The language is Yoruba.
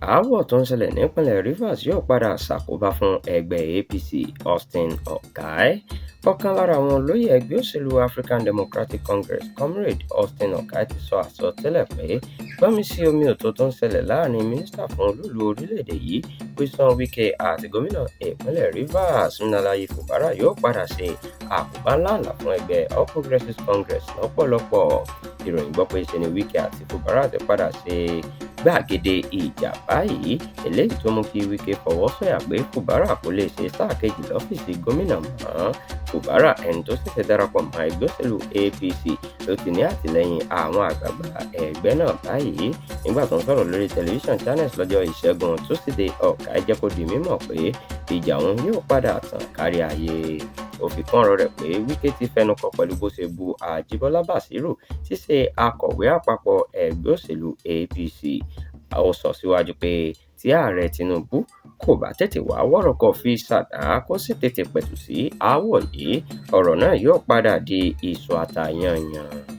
Aawọ tó ń ṣẹlẹ̀ nípínlẹ̀ Rivers yóò padà ṣàkóbá fún ẹgbẹ́ APC. Austin Okai, ọ̀kan lára àwọn olóyè ẹgbẹ́ òṣèlú African Democratic Congress, Comrade Austin Okai ti sọ àsọtẹ́lẹ̀ pé gbọ́nmi-sí omi òtó tó ń ṣẹlẹ̀ láàrin mínísítà fún olúìlú orílẹ̀-èdè yìí Wilson Wike àti gómìnà ìpínlẹ̀ Rivers Nnamdi Fubara yóò padà ṣe àkóbá ńláǹlà fún ẹgbẹ́ All Progressives Congress lọ́pọ̀lọpọ̀. Ìròyìn gbọ́ pé ṣe ni Wike àti Fubara ti padà ṣe gbàgede ìjà báyìí, eléyìí tó mú kí Wike fọwọ́ sọ̀yà pé Fubara kò lè ṣe sáà kejì lọ́fíìsì gómìnà mọ́. Fubara, ẹni tó ṣẹ̀ṣẹ̀ darapọ̀ mọ́ ẹgbẹ́ òṣèlú APC, ló ti ní àtìlẹ́yìn àwọn àgbààgbà ẹgbẹ́ náà báyìí. Nígbà tó ń sọ̀rọ̀ lórí tẹlifíṣàn Channels lọ́jọ́ Ìṣẹ́gun Tusidee, Okai jẹ́ kó di mímọ̀ pé ìjà òun yóò padà tàn kárí ayé. Ó fi kún ọ̀rọ̀ rẹ̀ pé Wike ti fẹnukò pẹ̀lú bó ṣe bu Ajíbọ́lá Bàṣírù ṣíṣe akọ̀wé àpapọ̀ ẹgbẹ́ òṣèlú APC. Ó sọ síwájú pé tí ààrẹ Tinubu kò bá tètè wá wọ́rọ̀kọ̀ fi ṣàdá kó sì tètè pẹ̀tù sí aáwọ̀ yìí, ọ̀rọ̀ náà yóò padà di ìṣù àtàyànyàn.